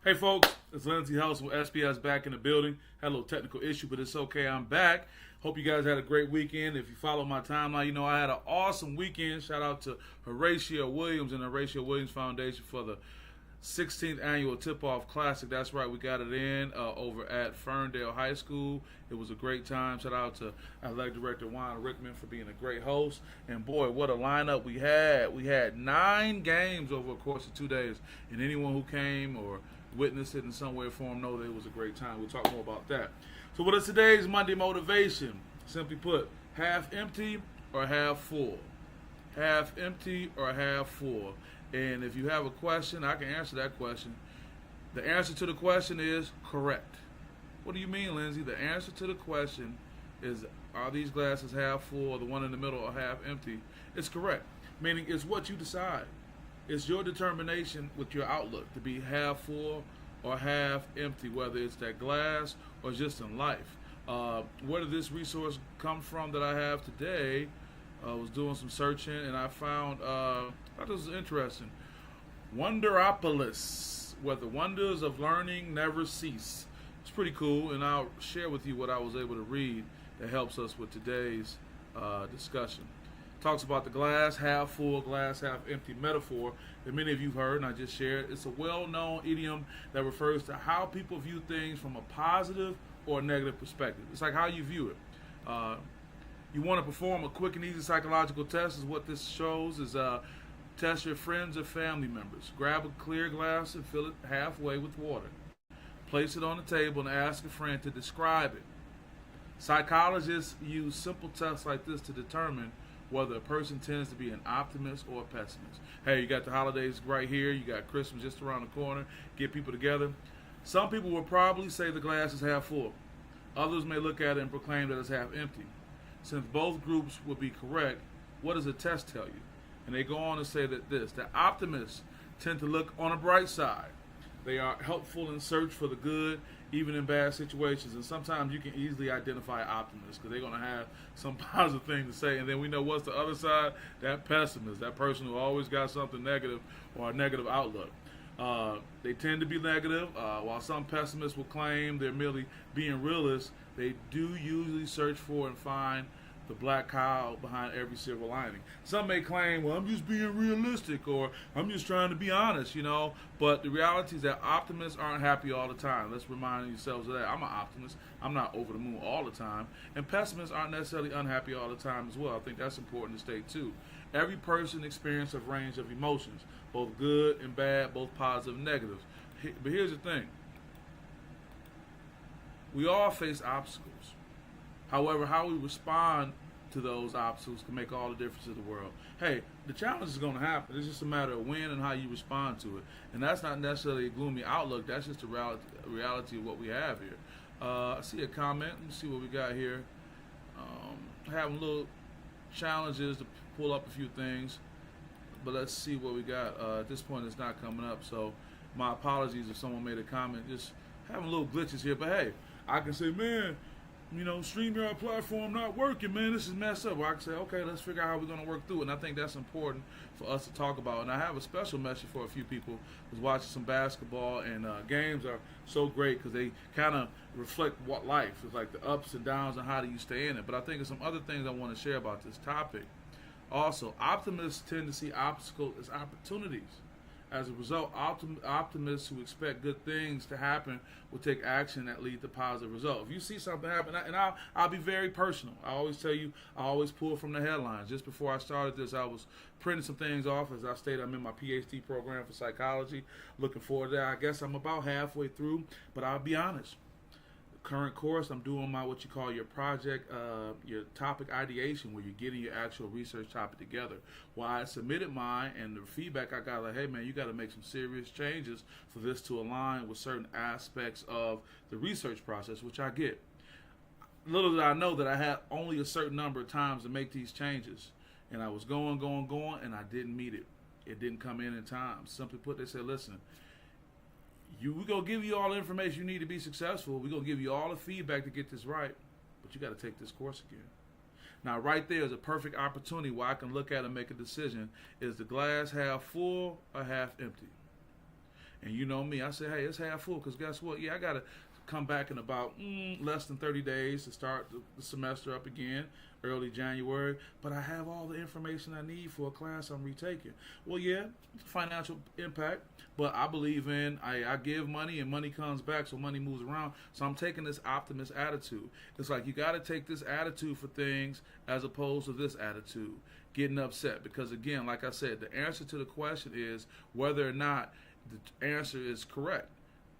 Hey folks, it's Lindsay House with SPS back in the building. Had a little technical issue, but it's okay. I'm back. Hope you guys had a great weekend. If you follow my timeline, you know I had an awesome weekend. Shout out to Horatio Williams and the Horatio Williams Foundation for the 16th annual Tip-Off Classic. That's right, we got it in over at Ferndale High School. It was a great time. Shout out to Athletic Director Juan Rickman for being a great host. And boy, what a lineup we had. We had 9 games over the course of 2 days. And anyone who came or witnessed it in some way or form know that it was a great time. We'll talk more about that. So what is today's Monday motivation? Simply put, half empty or half full? Half empty or half full? And if you have a question, I can answer that question. The answer to the question is correct. What do you mean, Lindsay? The answer to the question is, are these glasses half full or the one in the middle or half empty? It's correct. Meaning it's what you decide. It's your determination with your outlook to be half full or half empty, whether it's that glass or just in life. Where did this resource come from that I have today? I was doing some searching and I found, I thought this was interesting. Wonderopolis, where the wonders of learning never cease. It's pretty cool, and I'll share with you what I was able to read that helps us with today's discussion. Talks about the glass half full, glass half empty metaphor that many of you have heard and I just shared. It's a well-known idiom that refers to how people view things from a positive or a negative perspective. It's like how you view it. You want to perform a quick and easy psychological test is what this shows is test your friends or family members. Grab a clear glass and fill it halfway with water. Place it on the table and ask a friend to describe it. Psychologists use simple tests like this to determine whether a person tends to be an optimist or a pessimist. Hey, you got the holidays right here. You got Christmas just around the corner. Get people together. Some people will probably say the glass is half full. Others may look at it and proclaim that it's half empty. Since both groups would be correct, what does the test tell you? And they go on to say that optimists tend to look on the bright side. They are helpful in search for the good, even in bad situations. And sometimes you can easily identify optimists because they're going to have some positive thing to say. And then we know what's the other side? That pessimist, that person who always got something negative or a negative outlook. They tend to be negative. While some pessimists will claim they're merely being realists, they do usually search for and find the black cow behind every silver lining. Some may claim, well, I'm just being realistic or I'm just trying to be honest, But the reality is that optimists aren't happy all the time. Let's remind yourselves of that. I'm an optimist. I'm not over the moon all the time. And pessimists aren't necessarily unhappy all the time as well. I think that's important to state too. Every person experiences a range of emotions, both good and bad, both positive and negative. But here's the thing. We all face obstacles. However, how we respond to those obstacles can make all the difference in the world. Hey, the challenge is going to happen. It's just a matter of when and how you respond to it. And that's not necessarily a gloomy outlook. That's just the reality of what we have here. I see a comment. Let me see what we got here. Having little challenges to pull up a few things. But let's see what we got. At this point, it's not coming up. So my apologies if someone made a comment. Just having little glitches here. But hey, I can say, man, StreamYard platform not working, man. This is messed up. Or I can say, okay, let's figure out how we're going to work through it. And I think that's important for us to talk about. And I have a special message for a few people who's watching some basketball. And games are so great because they kind of reflect what life is like, the ups and downs and how do you stay in it. But I think there's some other things I want to share about this topic. Also, optimists tend to see obstacles as opportunities. As a result, optimists who expect good things to happen will take action that lead to positive results. If you see something happen, and I'll be very personal. I always tell you, I always pull from the headlines. Just before I started this, I was printing some things off. As I stated, I'm in my PhD program for psychology. Looking forward to that. I guess I'm about halfway through, but I'll be honest. Current course, I'm doing what you call your project, your topic ideation, where you're getting your actual research topic together. Well, I submitted mine, and the feedback I got, like, hey man, you got to make some serious changes for this to align with certain aspects of the research process, which I get. Little did I know that I had only a certain number of times to make these changes, and I was going, and I didn't meet it. It didn't come in time. Simply put, they said, listen, we're going to give you all the information you need to be successful. We're going to give you all the feedback to get this right. But you got to take this course again. Now, right there is a perfect opportunity where I can look at and make a decision. Is the glass half full or half empty? And you know me, I say, hey, it's half full, because guess what? Yeah, I got to come back in about less than 30 days to start the semester up again, early January, but I have all the information I need for a class I'm retaking. Well, yeah, financial impact, but I believe in, I give money and money comes back, so money moves around. So I'm taking this optimist attitude. It's like you got to take this attitude for things as opposed to this attitude, getting upset. Because again, like I said, the answer to the question is whether or not the answer is correct.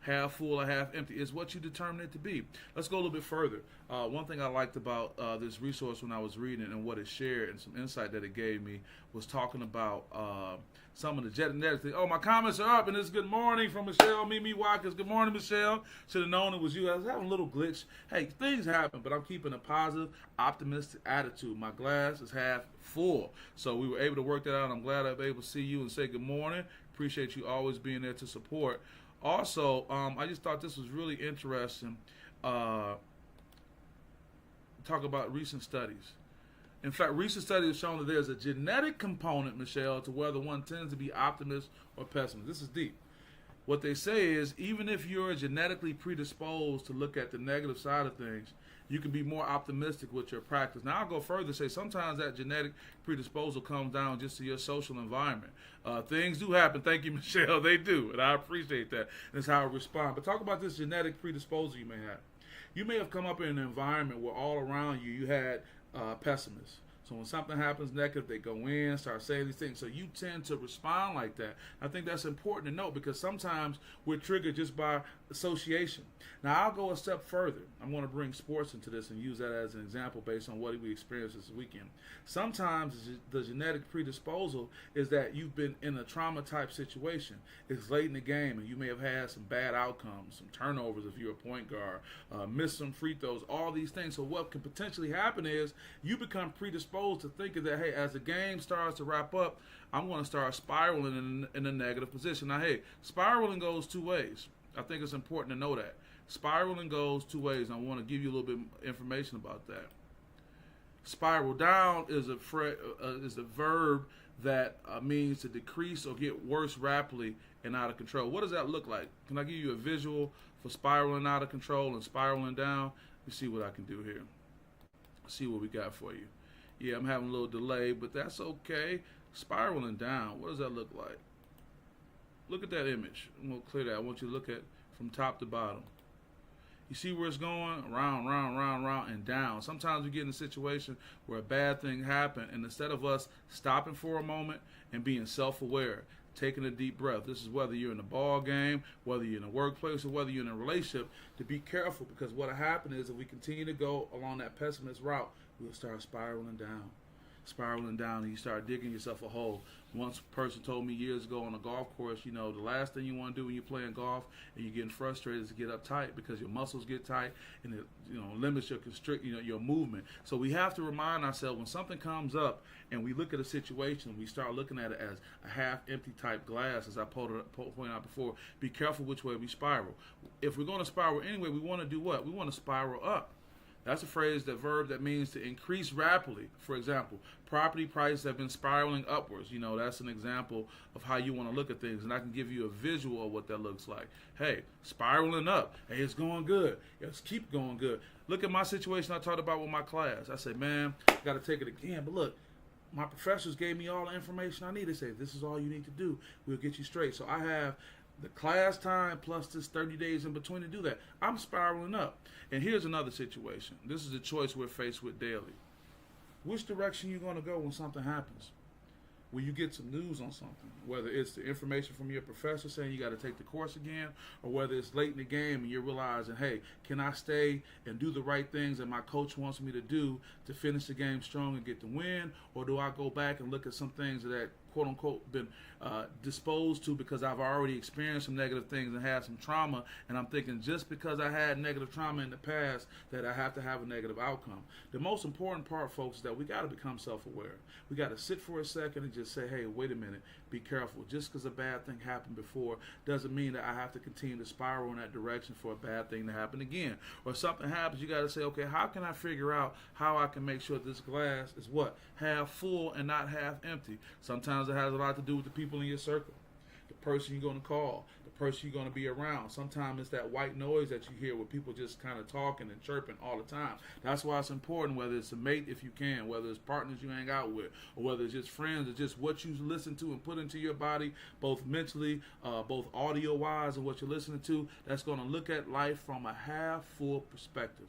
Half full or half empty is what you determine it to be. Let's go a little bit further. One thing I liked about this resource when I was reading and what it shared and some insight that it gave me was talking about some of the genetic things. Oh, my comments are up, and it's good morning from Michelle Mimi Watkins. Good morning, Michelle. Should have known it was you. I was having a little glitch. Hey, things happen, but I'm keeping a positive, optimistic attitude. My glass is half full. So we were able to work that out. I'm glad I'm able to see you and say good morning. Appreciate you always being there to support. Also, I just thought this was really interesting. Talk about recent studies. In fact, recent studies have shown that there's a genetic component, Michelle, to whether one tends to be optimist or pessimist. This is deep. What they say is, even if you're genetically predisposed to look at the negative side of things, you can be more optimistic with your practice. Now, I'll go further and say sometimes that genetic predisposal comes down just to your social environment. Things do happen. Thank you, Michelle. They do, and I appreciate that. That's how I respond. But talk about this genetic predisposal you may have. You may have come up in an environment where all around you had pessimists. So when something happens negative, they go in, start saying these things. So you tend to respond like that. I think that's important to note because sometimes we're triggered just by association. Now, I'll go a step further. I'm going to bring sports into this and use that as an example based on what we experienced this weekend. Sometimes the genetic predisposal is that you've been in a trauma-type situation. It's late in the game, and you may have had some bad outcomes, some turnovers if you're a point guard, missed some free throws, all these things. So what can potentially happen is you become predisposed to thinking that, hey, as the game starts to wrap up, I'm going to start spiraling in a negative position. Now, hey, spiraling goes two ways. I think it's important to know that. Spiraling goes two ways, and I want to give you a little bit of information about that. Spiral down is a verb that means to decrease or get worse rapidly and out of control. What does that look like? Can I give you a visual for spiraling out of control and spiraling down? Let me see what I can do here. See what we got for you. Yeah, I'm having a little delay, but that's okay. Spiraling down, what does that look like? Look at that image. I'm going to clear that. I want you to look at from top to bottom. You see where it's going? Round, round, round, round, and down. Sometimes we get in a situation where a bad thing happened, and instead of us stopping for a moment and being self-aware, taking a deep breath, this is whether you're in a ball game, whether you're in a workplace, or whether you're in a relationship, to be careful, because what will happen is if we continue to go along that pessimist route, we'll start spiraling down, and you start digging yourself a hole. Once a person told me years ago on a golf course, you know, the last thing you want to do when you're playing golf and you're getting frustrated is to get uptight because your muscles get tight and it, you know, limits your movement. So we have to remind ourselves when something comes up and we look at a situation, we start looking at it as a half-empty type glass, as I pointed out before. Be careful which way we spiral. If we're going to spiral anyway, we want to do what? We want to spiral up. That's a phrase, that verb that means to increase rapidly. For example, property prices have been spiraling upwards. You know, that's an example of how you want to look at things. And I can give you a visual of what that looks like. Hey, spiraling up. Hey, it's going good. Let's keep going good. Look at my situation I talked about with my class. I said, man, I got to take it again. But look, my professors gave me all the information I need. They said, this is all you need to do. We'll get you straight. So I have the class time plus this 30 days in between to do that. I'm spiraling up. And here's another situation. This is a choice we're faced with daily. Which direction you going to go when something happens? Will you get some news on something? Whether it's the information from your professor saying you got to take the course again, or whether it's late in the game and you're realizing, hey, can I stay and do the right things that my coach wants me to do to finish the game strong and get the win? Or do I go back and look at some things that quote-unquote been disposed to because I've already experienced some negative things and had some trauma, and I'm thinking just because I had negative trauma in the past that I have to have a negative outcome. The most important part, folks, is that we got to become self-aware. We got to sit for a second and just say, hey, wait a minute, be careful. Just because a bad thing happened before doesn't mean that I have to continue to spiral in that direction for a bad thing to happen again. Or if something happens, you got to say, okay, how can I figure out how I can make sure this glass is what? Half full and not half empty. Sometimes it has a lot to do with the people in your circle. the person you're going to call, the person you're going to be around. Sometimes it's that white noise that you hear where people just kind of talking and chirping all the time. That's why it's important, whether it's a mate if you can, whether it's partners you hang out with, or whether it's just friends, or just what you listen to and put into your body, both mentally, both audio-wise and what you're listening to, that's going to look at life from a half-full perspective.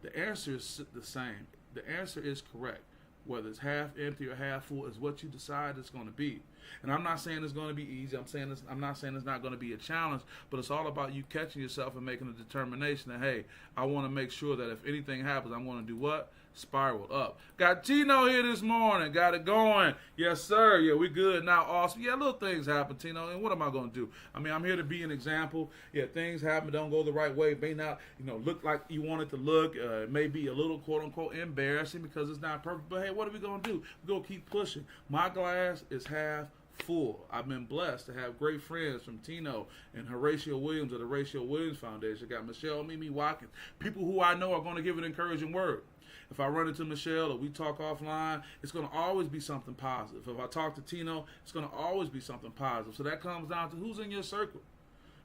The answer is the same. The answer is correct. Whether it's half empty or half full is what you decide it's going to be. And I'm not saying it's going to be easy. I'm not saying it's not going to be a challenge, but it's all about you catching yourself and making a determination that, hey, I want to make sure that if anything happens, I'm going to do what? Spiral up. Got Tino here this morning. Got it going. Yes, sir. Yeah, we good now. Awesome. Yeah, little things happen, Tino. And what am I going to do? I mean, I'm here to be an example. Yeah, things happen, don't go the right way. It may not, look like you want it to look. It may be a little, quote unquote, embarrassing because it's not perfect. But hey, what are we going to do? We're going to keep pushing. My glass is half full. I've been blessed to have great friends from Tino and Horatio Williams of the Horatio Williams Foundation. Got Michelle, Mimi Watkins, people who I know are going to give an encouraging word. If I run into Michelle or we talk offline, it's going to always be something positive. If I talk to Tino, it's going to always be something positive. So that comes down to who's in your circle.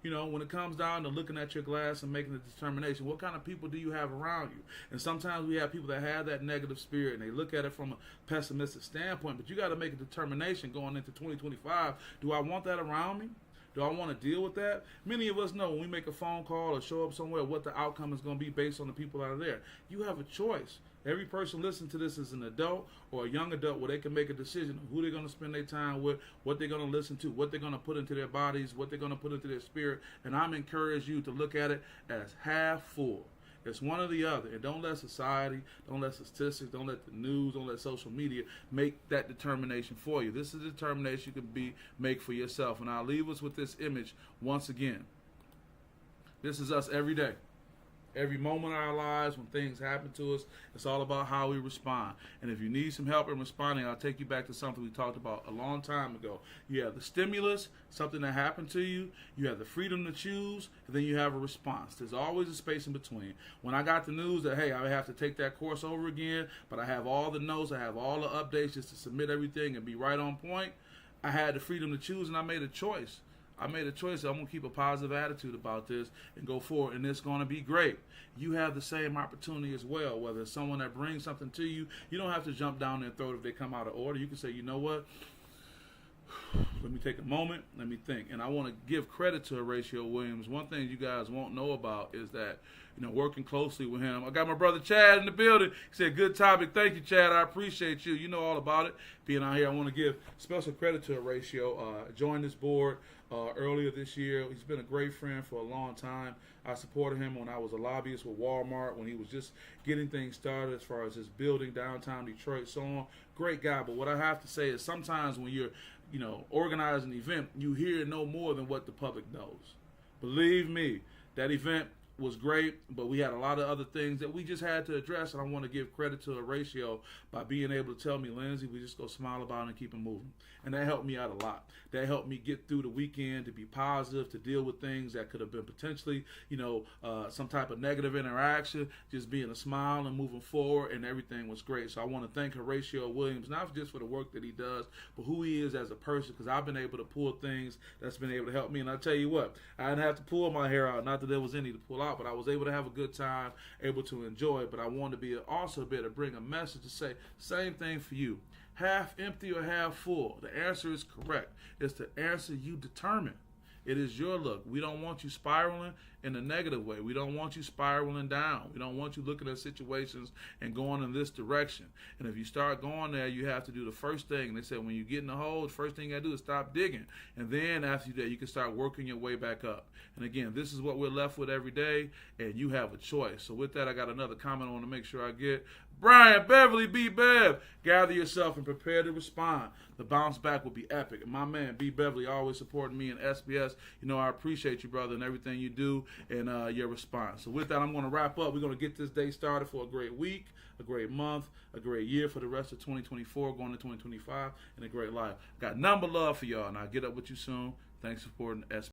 When it comes down to looking at your glass and making a determination, what kind of people do you have around you? And sometimes we have people that have that negative spirit and they look at it from a pessimistic standpoint, but you got to make a determination going into 2025. Do I want that around me? Do I want to deal with that? Many of us know when we make a phone call or show up somewhere what the outcome is going to be based on the people that are there. You have a choice. Every person listening to this is an adult or a young adult where they can make a decision of who they're going to spend their time with, what they're going to listen to, what they're going to put into their bodies, what they're going to put into their spirit. And I'm encouraging you to look at it as half full. It's one or the other. And don't let society, don't let statistics, don't let the news, don't let social media make that determination for you. This is a determination you can make for yourself. And I'll leave us with this image once again. This is us every day. Every moment of our lives, when things happen to us, it's all about how we respond. And if you need some help in responding, I'll take you back to something we talked about a long time ago. You have the stimulus, something that happened to you. You have the freedom to choose, and then you have a response. There's always a space in between. When I got the news that, hey, I have to take that course over again, but I have all the notes, I have all the updates just to submit everything and be right on point, I had the freedom to choose, and I made a choice. I'm going to keep a positive attitude about this and go forward, and it's going to be great. You have the same opportunity as well, whether it's someone that brings something to you. You don't have to jump down their throat if they come out of order. You can say, you know what? Let me take a moment. Let me think. And I want to give credit to Horatio Williams. One thing you guys won't know about is that, working closely with him. I got my brother Chad in the building. He said, good topic. Thank you, Chad. I appreciate you. You know all about it. Being out here, I want to give special credit to Horatio. Joined this board earlier this year. He's been a great friend for a long time. I supported him when I was a lobbyist with Walmart, when he was just getting things started as far as his building downtown Detroit, so on. Great guy. But what I have to say is sometimes when you're organizing an event, you hear no more than what the public knows. Believe me, that event was great, but we had a lot of other things that we just had to address, and I want to give credit to Horatio by being able to tell me, Lindsay, we just go smile about it and keep it moving. And that helped me out a lot. That helped me get through the weekend, to be positive, to deal with things that could have been potentially, some type of negative interaction, just being a smile and moving forward, and everything was great. So I want to thank Horatio Williams, not just for the work that he does, but who he is as a person, because I've been able to pull things that's been able to help me. And I tell you what, I didn't have to pull my hair out, not that there was any to pull out, but I was able to have a good time, able to enjoy it. But I wanted to be also be able to bring a message to say, same thing for you. Half empty or half full? The answer is correct. It's the answer you determine. It is your look. We don't want you spiraling in a negative way. We don't want you spiraling down. We don't want you looking at situations and going in this direction. And if you start going there, you have to do the first thing. They said when you get in the hole, the first thing you got to do is stop digging. And then after that, you can start working your way back up. And again, this is what we're left with every day, and you have a choice. So with that, I got another comment I want to make sure I get. Brian Beverly, B. Bev, gather yourself and prepare to respond. The bounce back will be epic. And my man, B. Beverly, always supporting me in SPS. I appreciate you, brother, and everything you do and your response. So with that, I'm going to wrap up. We're going to get this day started for a great week, a great month, a great year for the rest of 2024, going to 2025, and a great life. Got number love for y'all, and I'll get up with you soon. Thanks for supporting SPS.